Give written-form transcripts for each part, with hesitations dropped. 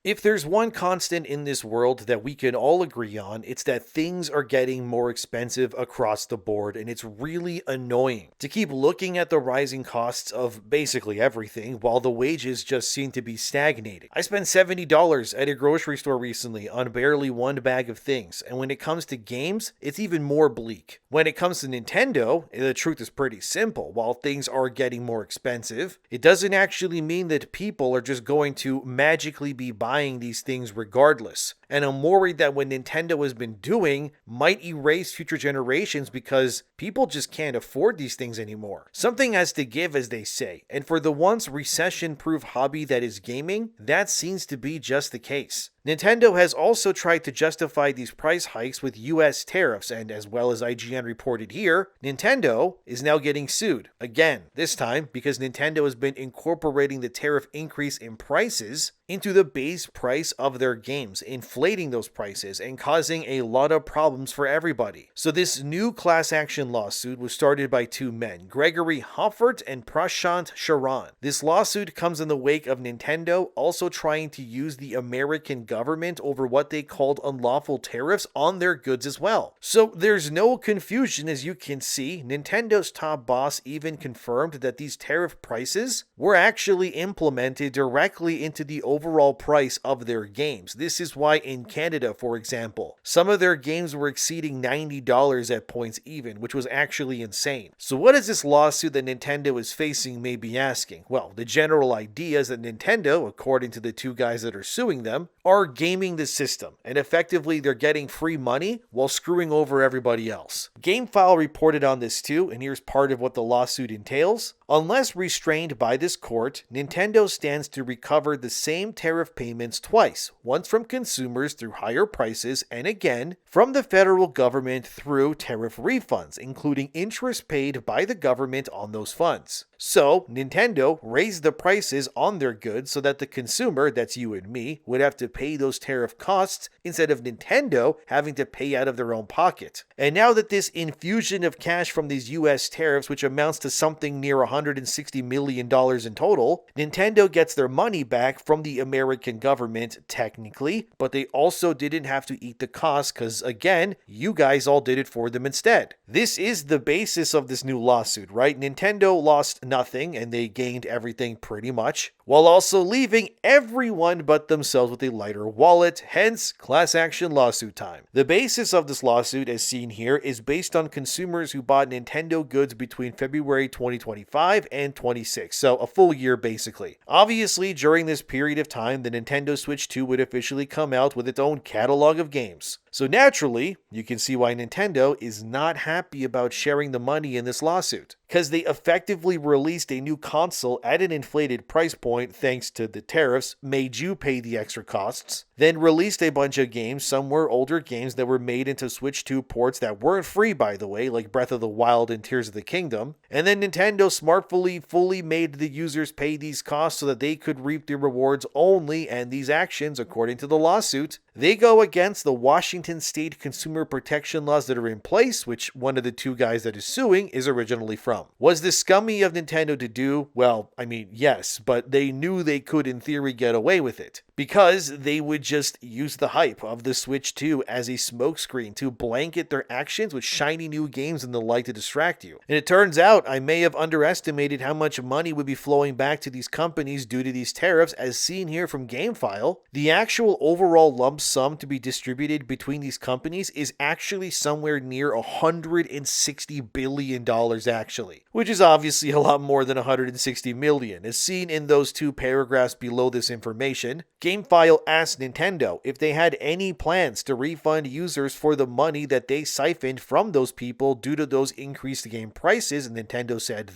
If there's one constant in this world that we can all agree on, it's that things are getting more expensive across the board, and it's really annoying to keep looking at the rising costs of basically everything while the wages just seem to be stagnating. I spent $70 at a grocery store recently on barely one bag of things, and when it comes to games, it's even more bleak. When it comes to Nintendo, the truth is pretty simple. While things are getting more expensive, it doesn't actually mean that people are just going to magically be buying these things regardless. And I'm worried that what Nintendo has been doing might erase future generations because people just can't afford these things anymore. Something has to give, as they say, and for the once recession-proof hobby that is gaming, that seems to be just the case. Nintendo has also tried to justify these price hikes with US tariffs, and as well as IGN reported here, Nintendo is now getting sued. Again, this time because Nintendo has been incorporating the tariff increase in prices into the base price of their games, inflating those prices and causing a lot of problems for everybody. So this new class action lawsuit was started by two men, Gregory Hoffert and Prashant Sharan. This lawsuit comes in the wake of Nintendo also trying to use the American government over what they called unlawful tariffs on their goods as well. So there's no confusion, as you can see. Nintendo's top boss even confirmed that these tariff prices were actually implemented directly into the overall price of their games. This is why in Canada, for example, some of their games were exceeding $90 at points even, which was actually insane. So what is this lawsuit that Nintendo is facing, may be asking? Well, the general idea is that Nintendo, according to the two guys that are suing them, are gaming the system, and effectively they're getting free money while screwing over everybody else. GameFile reported on this too, and here's part of what the lawsuit entails. Unless restrained by this court, Nintendo stands to recover the same tariff payments twice, once from consumers through higher prices, and again from the federal government through tariff refunds, including interest paid by the government on those funds. So, Nintendo raised the prices on their goods so that the consumer, that's you and me, would have to pay those tariff costs instead of Nintendo having to pay out of their own pocket. And now that this infusion of cash from these US tariffs, which amounts to something near $160 million in total, Nintendo gets their money back from the American government, technically, but they also didn't have to eat the cost because, again, you guys all did it for them instead. This is the basis of this new lawsuit, right? Nintendo lost nothing and they gained everything pretty much, while also leaving everyone but themselves with a lighter wallet, hence class action lawsuit time. The basis of this lawsuit, as seen here, is based on consumers who bought Nintendo goods between February 2025 and 26, so a full year basically. Obviously, during this period of time, the Nintendo Switch 2 would officially come out with its own catalog of games. So naturally, you can see why Nintendo is not happy about sharing the money in this lawsuit, because they effectively released a new console at an inflated price point thanks to the tariffs, made you pay the extra costs, then released a bunch of games, some were older games that were made into Switch 2 ports that weren't free by the way, like Breath of the Wild and Tears of the Kingdom, and then Nintendo smartly fully made the users pay these costs so that they could reap the rewards only, and these actions, according to the lawsuit, they go against the Washington state consumer protection laws that are in place, which one of the two guys that is suing is originally from. Was this scummy of Nintendo to do? Well, I mean, yes, but they knew they could in theory get away with it, because they would just use the hype of the Switch 2 as a smokescreen to blanket their actions with shiny new games and the like to distract you. And it turns out I may have underestimated how much money would be flowing back to these companies due to these tariffs, as seen here from GameFile. The actual overall lump sum to be distributed between these companies is actually somewhere near $160 billion actually, which is obviously a lot more than $160 million, as seen in those two paragraphs below this information. GameFile asked Nintendo if they had any plans to refund users for the money that they siphoned from those people due to those increased game prices, and Nintendo said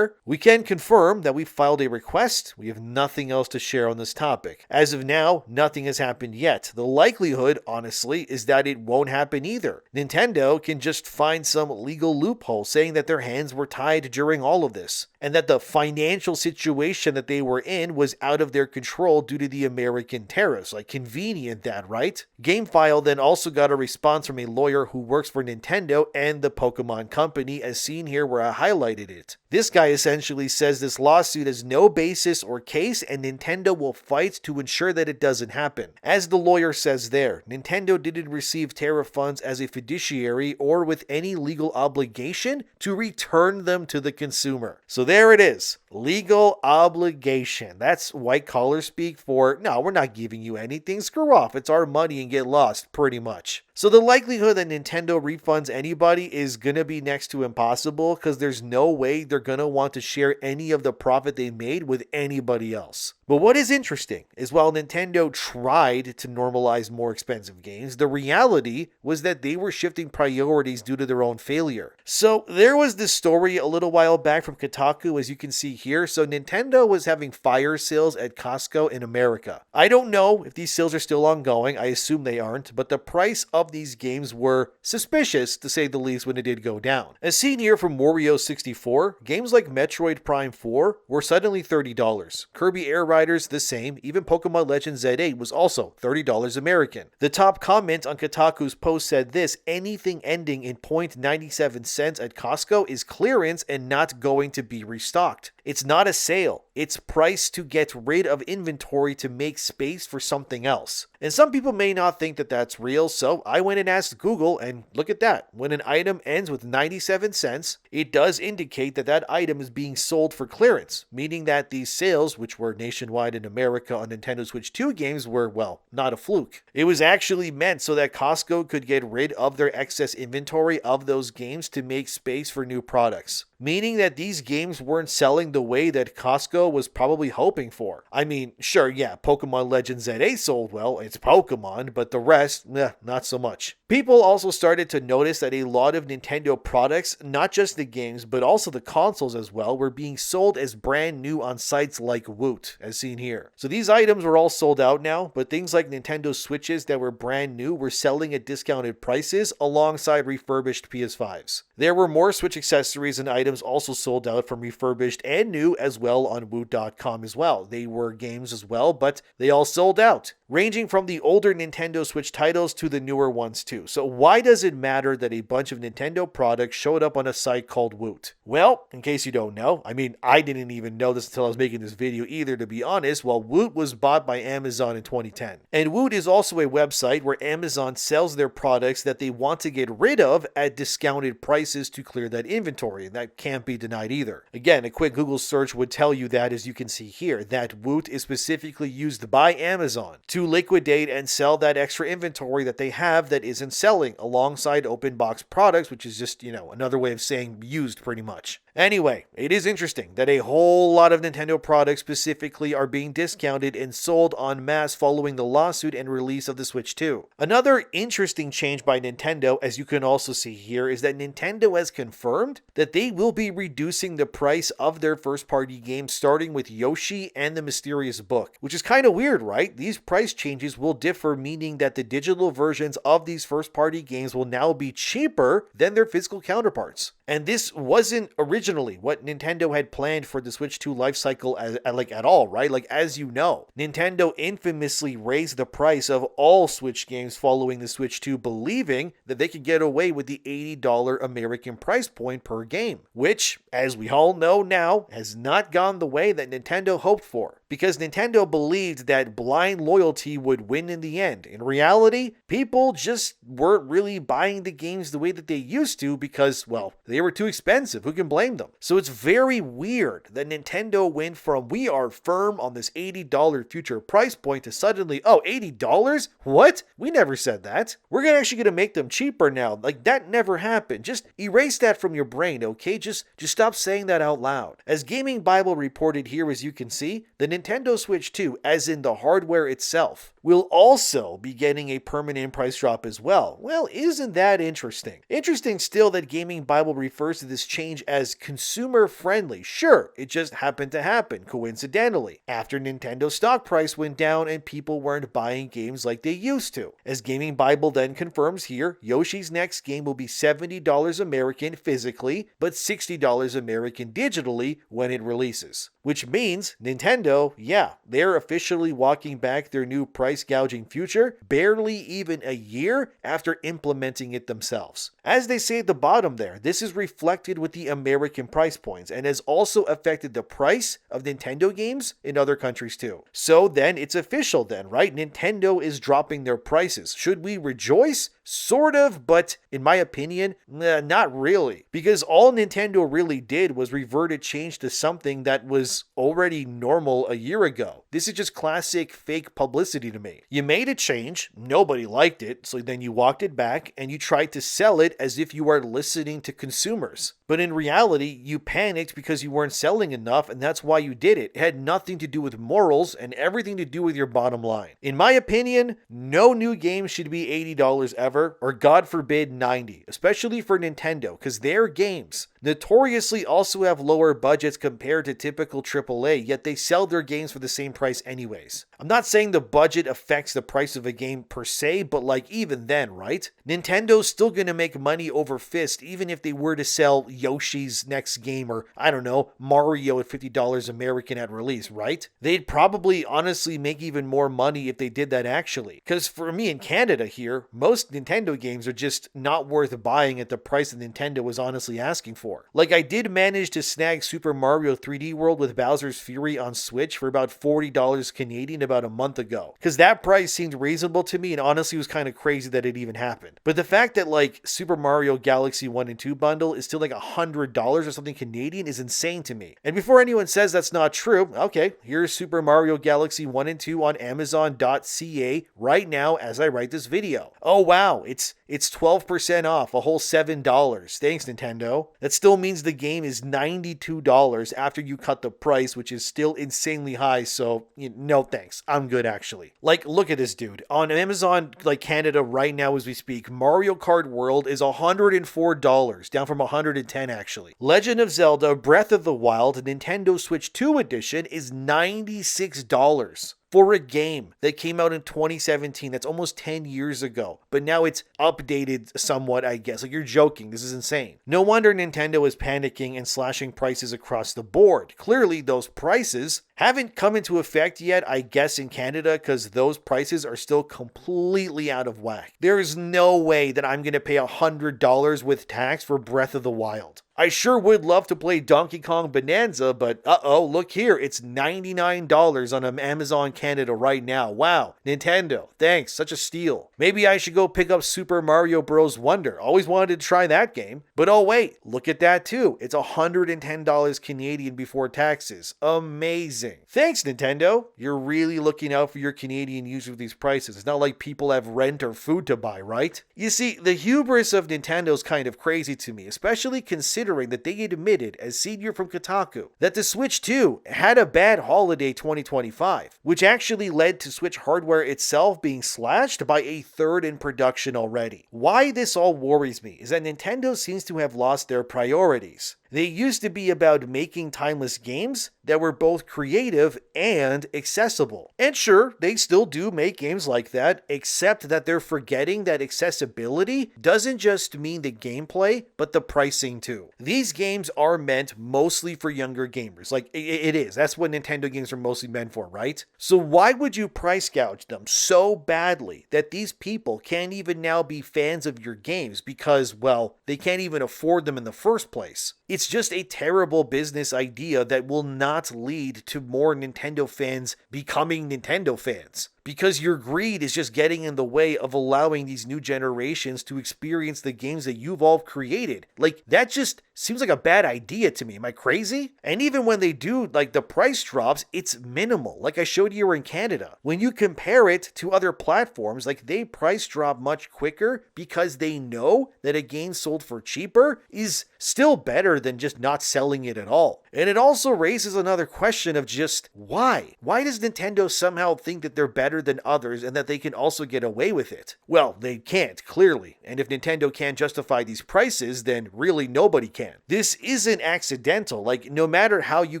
we can confirm that we filed a request. We have nothing else to share on this topic. As of now, nothing has happened yet. The likelihood, honestly, is that it won't happen either. Nintendo can just find some legal loophole saying that their hands were tied died during all of this, and that the financial situation that they were in was out of their control due to the American tariffs. Like, convenient that, right? GameFile then also got a response from a lawyer who works for Nintendo and the Pokemon Company, as seen here where I highlighted it. This guy essentially says this lawsuit has no basis or case, and Nintendo will fight to ensure that it doesn't happen. As the lawyer says there, Nintendo didn't receive tariff funds as a fiduciary or with any legal obligation to return them to the consumer. So there it is. Legal obligation. That's white collar speak for, no, we're not giving you anything. Screw off. It's our money and get lost, pretty much. So the likelihood that Nintendo refunds anybody is going to be next to impossible, because there's no way they're going to want to share any of the profit they made with anybody else. But what is interesting is while Nintendo tried to normalize more expensive games, the reality was that they were shifting priorities due to their own failure. So there was this story a little while back from Kotaku, as you can see here. So Nintendo was having fire sales at Costco in America. I don't know if these sales are still ongoing. I assume they aren't, but the price of these games were suspicious, to say the least, when it did go down. As seen here from Wario64, games like Metroid Prime 4 were suddenly $30. Kirby Air Riders the same, even Pokemon Legends Z8 was also $30 American. The top comment on Kotaku's post said this: anything ending in 0.97 cents at Costco is clearance and not going to be restocked. It's not a sale. It's priced to get rid of inventory to make space for something else. And some people may not think that that's real, so I went and asked Google, and look at that. When an item ends with 97 cents, it does indicate that that item is being sold for clearance, meaning that these sales, which were nationwide in America on Nintendo Switch 2 games, were, well, not a fluke. It was actually meant so that Costco could get rid of their excess inventory of those games to make space for new products, meaning that these games weren't selling the way that Costco was probably hoping for. I mean, sure, yeah, Pokemon Legends ZA sold well, it's Pokemon, but the rest, not so much. People also started to notice that a lot of Nintendo products, not just the games, but also the consoles as well, were being sold as brand new on sites like Woot, as seen here. So these items were all sold out now, but things like Nintendo Switches that were brand new were selling at discounted prices alongside refurbished PS5s. There were more Switch accessories and items also sold out from refurbished and new as well on Woot.com as well. They were games as well, but they all sold out, ranging from the older Nintendo Switch titles to the newer ones too. So why does it matter that a bunch of Nintendo products showed up on a site called Woot? Well, in case you don't know, I mean, I didn't even know this until I was making this video either, to be honest. Well, Woot was bought by Amazon in 2010. And Woot is also a website where Amazon sells their products that they want to get rid of at discounted prices to clear that inventory, and that can't be denied either. Again, a quick Google search would tell you that, as you can see here, that Woot is specifically used by Amazon to liquidate and sell that extra inventory that they have that isn't selling alongside open box products, which is just, another way of saying used pretty much. Anyway, it is interesting that a whole lot of Nintendo products specifically are being discounted and sold en masse following the lawsuit and release of the Switch 2. Another interesting change by Nintendo, as you can also see here, is that Nintendo has confirmed that they will be reducing the price of their first-party games, starting with Yoshi and the Mysterious Book, which is kind of weird, right? These price changes will differ, meaning that the digital versions of these first-party games will now be cheaper than their physical counterparts. And this wasn't originally what Nintendo had planned for the Switch 2 lifecycle at all, right? Like, as you know, Nintendo infamously raised the price of all Switch games following the Switch 2, believing that they could get away with the $80 American price point per game, which, as we all know now, has not gone the way that Nintendo hoped for, because Nintendo believed that blind loyalty would win in the end. In reality, people just weren't really buying the games the way that they used to because, well, they were too expensive. Who can blame them? So it's very weird that Nintendo went from we are firm on this $80 future price point to suddenly, oh, $80? What? We never said that. We're actually going to make them cheaper now. Like, that never happened. Just erase that from your brain, okay? Just stop saying that out loud. As Gaming Bible reported here, as you can see, the Nintendo Switch 2, as in the hardware itself, will also be getting a permanent price drop as well. Well, isn't that interesting? Interesting still that Gaming Bible refers to this change as consumer friendly. Sure, it just happened to happen, coincidentally, after Nintendo's stock price went down and people weren't buying games like they used to. As Gaming Bible then confirms here, Yoshi's next game will be $70 American physically, but $60 American digitally when it releases. Which means Nintendo, yeah, they're officially walking back their new price gouging future barely even a year after implementing it themselves. As they say at the bottom there, this is reflected with the American price points and has also affected the price of Nintendo games in other countries too. So then it's official then, right? Nintendo is dropping their prices. Should we rejoice? Sort of, but in my opinion, not really. Because all Nintendo really did was revert a change to something that was already normal a year ago. This is just classic fake publicity to me. You made a change, nobody liked it, so then you walked it back and you tried to sell it as if you are listening to consumers. But in reality, you panicked because you weren't selling enough and that's why you did it. It had nothing to do with morals and everything to do with your bottom line. In my opinion, no new game should be $80 ever, or God forbid $90, especially for Nintendo, because their games notoriously also have lower budgets compared to typical AAA, yet they sell their games for the same price anyways. I'm not saying the budget affects the price of a game per se, but like even then, right? Nintendo's still gonna make money over fist even if they were to sell Yoshi's next game or, I don't know, Mario at $50 American at release, right? They'd probably honestly make even more money if they did that actually. Because for me in Canada here, most Nintendo games are just not worth buying at the price that Nintendo was honestly asking for. Like I did manage to snag Super Mario 3D World with Bowser's Fury on Switch for about $40 Canadian about a month ago. Because that price seemed reasonable to me and honestly was kind of crazy that it even happened. But the fact that like Super Mario Galaxy 1 and 2 bundle is still like $100 or something Canadian is insane to me. And before anyone says that's not true, okay, here's Super Mario Galaxy 1 and 2 on Amazon.ca right now as I write this video. Oh wow, it's 12% off, a whole $7. Thanks Nintendo. That still means the game is $92 after you cut the price, which is still insanely high, so no thanks. I'm good actually. Like look at this dude. On Amazon like Canada right now as we speak, Mario Kart World is $104, down from $110 actually. Legend of Zelda Breath of the Wild Nintendo Switch 2 edition is $96. For a game that came out in 2017, that's almost 10 years ago, but now it's updated somewhat, I guess. Like, you're joking. This is insane. No wonder Nintendo is panicking and slashing prices across the board. Clearly, those prices haven't come into effect yet, I guess, in Canada, because those prices are still completely out of whack. There is no way that I'm going to pay $100 with tax for Breath of the Wild. I sure would love to play Donkey Kong Bonanza, but uh-oh, look here, it's $99 on Amazon Canada right now. Wow, Nintendo, thanks, such a steal. Maybe I should go pick up Super Mario Bros. Wonder. Always wanted to try that game. But oh wait, look at that too. It's $110 Canadian before taxes. Amazing. Thanks, Nintendo. You're really looking out for your Canadian users with these prices. It's not like people have rent or food to buy, right? You see, the hubris of Nintendo's kind of crazy to me, especially considering that they admitted, as senior from Kotaku, that the Switch 2 had a bad holiday 2025, which actually led to Switch hardware itself being slashed by a third in production already. Why this all worries me is that Nintendo seems to have lost their priorities. They used to be about making timeless games that were both creative and accessible. And sure, they still do make games like that, except that they're forgetting that accessibility doesn't just mean the gameplay, but the pricing too. These games are meant mostly for younger gamers. Like, it is. That's what Nintendo games are mostly meant for, right? So why would you price gouge them so badly that these people can't even now be fans of your games because, well, they can't even afford them in the first place? It's just a terrible business idea that will not lead to more Nintendo fans becoming Nintendo fans. Because your greed is just getting in the way of allowing these new generations to experience the games that you've all created. Like, that just seems like a bad idea to me. Am I crazy? And even when they do, like, the price drops, it's minimal. Like I showed you in Canada. When you compare it to other platforms, like, they price drop much quicker because they know that a game sold for cheaper is still better than just not selling it at all. And it also raises another question of just why? Why does Nintendo somehow think that they're better than others and that they can also get away with it? Well, they can't, clearly. And if Nintendo can't justify these prices, then really nobody can. This isn't accidental. Like, no matter how you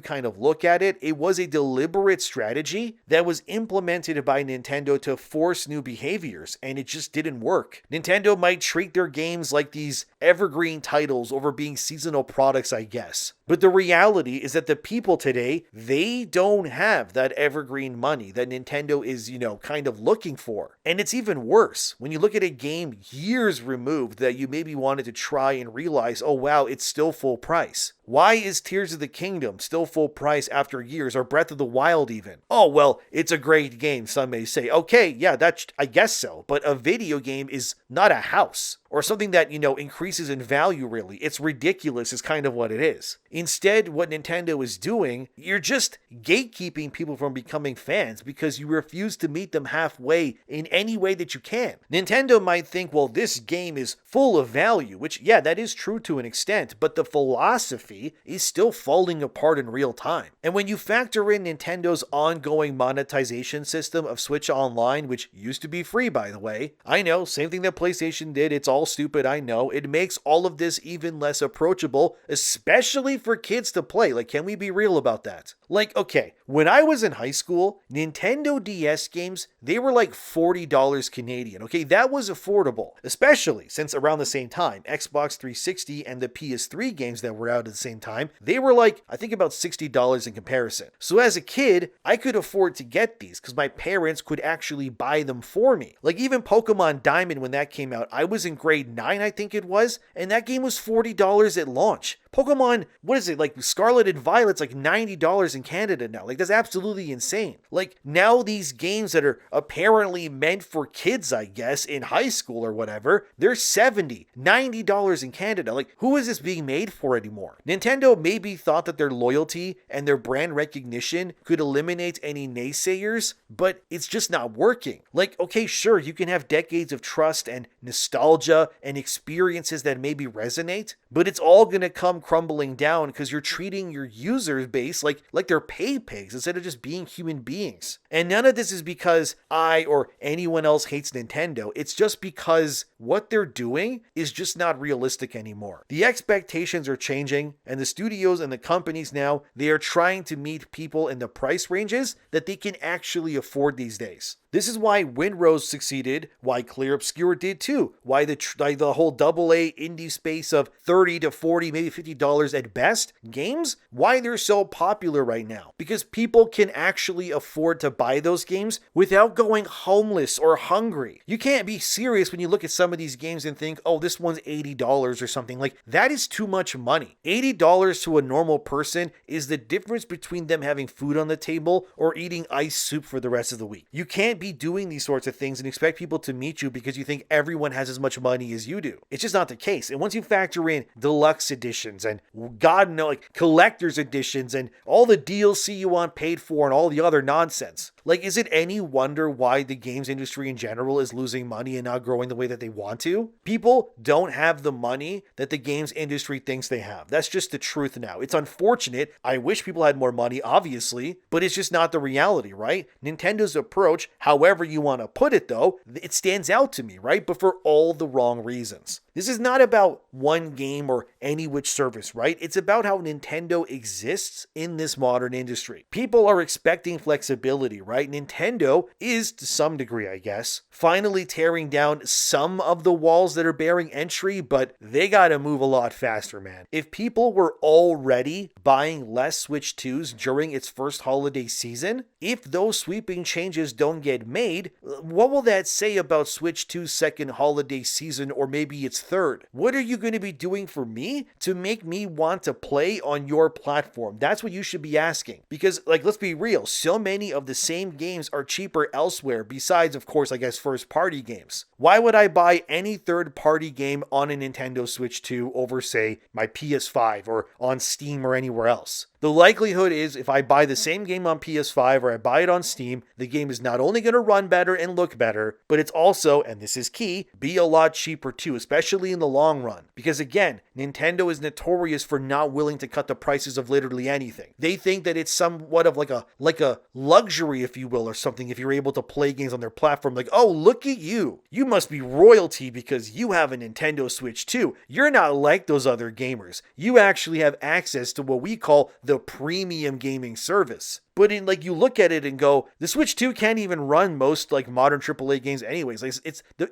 kind of look at it, it was a deliberate strategy that was implemented by Nintendo to force new behaviors, and it just didn't work. Nintendo might treat their games like these evergreen titles over being seasonal products, I guess. But the reality is that the people today, they don't have that evergreen money that Nintendo is, kind of looking for. And it's even worse. When you look at a game years removed that you maybe wanted to try and realize, oh wow, it's still full price. Why is Tears of the Kingdom still full price after years, or Breath of the Wild even? Oh, well, it's a great game, some may say. Okay, yeah, I guess so. But a video game is not a house or something that, increases in value, really. It's ridiculous is kind of what it is. Instead, what Nintendo is doing, you're just gatekeeping people from becoming fans because you refuse to meet them halfway in any way that you can. Nintendo might think, well, this game is full of value, which, yeah, that is true to an extent, but the philosophy is still falling apart in real time. And when you factor in Nintendo's ongoing monetization system of Switch Online, which used to be free, by the way, I know, same thing that PlayStation did, it's all stupid, I know, it makes all of this even less approachable, especially for kids to play. Like, can we be real about that? Like, okay, when I was in high school, Nintendo DS games, they were like $40 Canadian, okay? That was affordable, especially since around the same time, Xbox 360 and the PS3 games that were out at the same time, they were like, I think about $60 in comparison. So as a kid, I could afford to get these because my parents could actually buy them for me. Like even Pokemon Diamond, when that came out, I was in grade 9, I think it was, and that game was $40 at launch. Pokemon, what is it, like Scarlet and Violet's like $90 in Canada now. Like, that's absolutely insane. Like, now these games that are apparently meant for kids, I guess, in high school or whatever, they're $70, $90 in Canada. Like, who is this being made for anymore? Nintendo maybe thought that their loyalty and their brand recognition could eliminate any naysayers, but it's just not working. Like, okay, sure, you can have decades of trust and nostalgia and experiences that maybe resonate, but it's all gonna come crumbling down because you're treating your user base like they're pay pigs instead of just being human beings. And none of this is because I or anyone else hates Nintendo. It's just because what they're doing is just not realistic anymore. The expectations are changing, and the studios and the companies now, they are trying to meet people in the price ranges that they can actually afford these days. This is why Windrose succeeded, why Clear Obscure did too, why the whole AA indie space of $30 to $40, maybe $50 at best games, why they're so popular right now. Because people can actually afford to buy those games without going homeless or hungry. You can't be serious when you look at some of these games and think, oh, this one's $80 or something. Like, that is too much money. $80 to a normal person is the difference between them having food on the table or eating ice soup for the rest of the week. You can't be doing these sorts of things and expect people to meet you because you think everyone has as much money as you do. It's just not the case. And once you factor in deluxe editions and God knows, like collector's editions and all the DLC you want paid for and all the other nonsense, like, is it any wonder why the games industry in general is losing money and not growing the way that they want to? People don't have the money that the games industry thinks they have. That's just the truth now. It's unfortunate. I wish people had more money, obviously, but it's just not the reality, right? Nintendo's approach, however you want to put it though, it stands out to me, right? But for all the wrong reasons. This is not about one game or any which service, right? It's about how Nintendo exists in this modern industry. People are expecting flexibility, right? Nintendo is, to some degree, I guess, finally tearing down some of the walls that are bearing entry, but they gotta move a lot faster, man. If people were already buying less Switch 2s during its first holiday season, if those sweeping changes don't get made, what will that say about Switch 2's second holiday season or maybe its third? What are you going to be doing for me to make me want to play on your platform? That's what you should be asking. Because, like, let's be real, so many of the same games are cheaper elsewhere besides, of course, I guess, first-party games. Why would I buy any third-party game on a Nintendo Switch 2 over, say, my PS5 or on Steam or anywhere else? The likelihood is if I buy the same game on PS5 or I buy it on Steam, the game is not only going to run better and look better, but it's also, and this is key, be a lot cheaper too, especially in the long run. Because again, Nintendo is notorious for not willing to cut the prices of literally anything. They think that it's somewhat of like a luxury, if you will, or something if you're able to play games on their platform. Like, oh, look at you. You must be royalty because you have a Nintendo Switch too. You're not like those other gamers. You actually have access to what we call the premium gaming service. But in like you look at it and go, the Switch 2 can't even run most like modern AAA games anyways. Like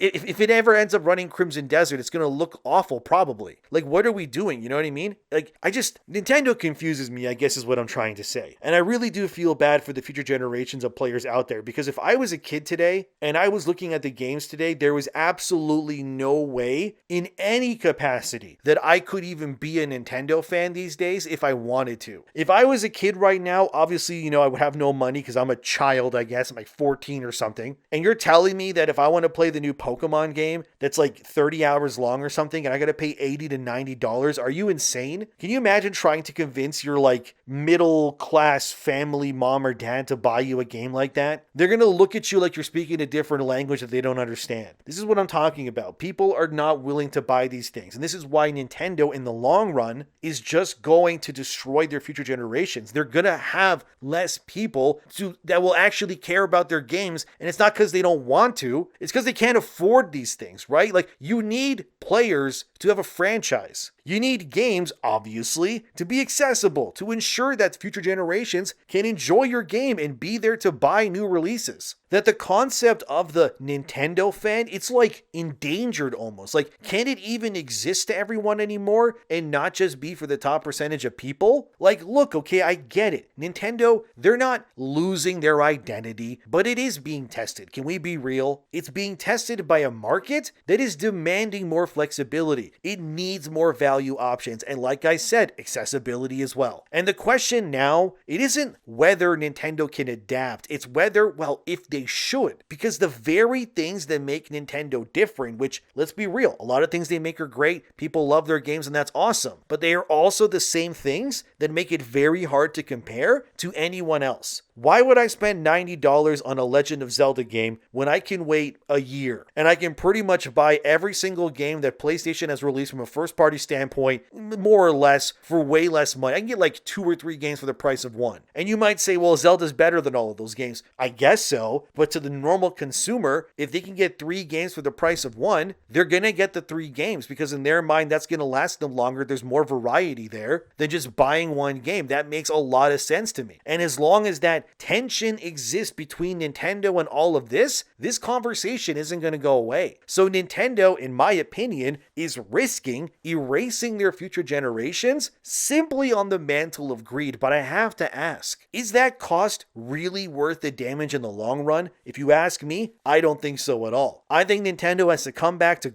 if it ever ends up running Crimson Desert, it's gonna look awful probably. Like what are we doing? You know what I mean? Like Nintendo confuses me, I guess is what I'm trying to say. And I really do feel bad for the future generations of players out there because if I was a kid today and I was looking at the games today, there was absolutely no way in any capacity that I could even be a Nintendo fan these days if I wanted to. If I was a kid right now, obviously, I would have no money because I'm a child, I guess. I'm like 14 or something. And you're telling me that if I want to play the new Pokemon game that's like 30 hours long or something and I got to pay $80 to $90, are you insane? Can you imagine trying to convince your like middle class family mom or dad to buy you a game like that? They're going to look at you like you're speaking a different language that they don't understand. This is what I'm talking about. People are not willing to buy these things. And this is why Nintendo in the long run is just going to destroy their future generations. They're going to have less people that will actually care about their games. And it's not because they don't want to, it's because they can't afford these things, right? Like you need players to have a franchise. You need games, obviously, to be accessible, to ensure that future generations can enjoy your game and be there to buy new releases. That the concept of the Nintendo fan, it's like endangered almost. Like, can it even exist to everyone anymore and not just be for the top percentage of people? Like, look, okay, I get it. Nintendo, they're not losing their identity, but it is being tested. Can we be real? It's being tested by a market that is demanding more flexibility. It needs more value options. And like I said, accessibility as well. And the question now, it isn't whether Nintendo can adapt. It's whether, well, if they should, because the very things that make Nintendo different, which let's be real, a lot of things they make are great, people love their games and that's awesome, but they are also the same things that make it very hard to compare to anyone else. Why would I spend $90 on a Legend of Zelda game when I can wait a year and I can pretty much buy every single game that PlayStation has released from a first party standpoint, more or less, for way less money? I can get like 2 or 3 games for the price of one. And you might say, well, Zelda's better than all of those games. I guess so, but to the normal consumer, if they can get 3 games for the price of one, they're going to get the 3 games because in their mind, that's going to last them longer. There's more variety there than just buying one game. That makes a lot of sense to me. And as long as that tension exists between Nintendo and all of this conversation isn't going to go away. So Nintendo, in my opinion, is risking erasing their future generations simply on the mantle of greed. But I have to ask, is that cost really worth the damage in the long run? If you ask me, I don't think so at all. I think Nintendo has to come back to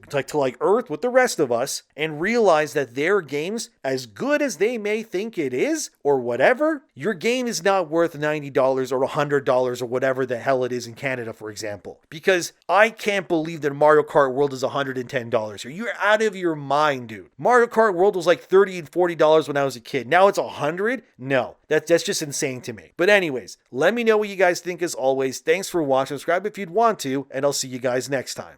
Earth with the rest of us and realize that their games, as good as they may think it is, or whatever, your game is not worth $90 or $100 or whatever the hell it is in Canada, for example. Because I can't believe that Mario Kart World is $110 here. You're out of your mind, dude. Mario Kart World was like $30 and $40 when I was a kid. Now it's $100? No, that's just insane to me. But anyways, let me know what you guys think as always. Thanks for watching. Subscribe if you'd want to, and I'll see you guys next time.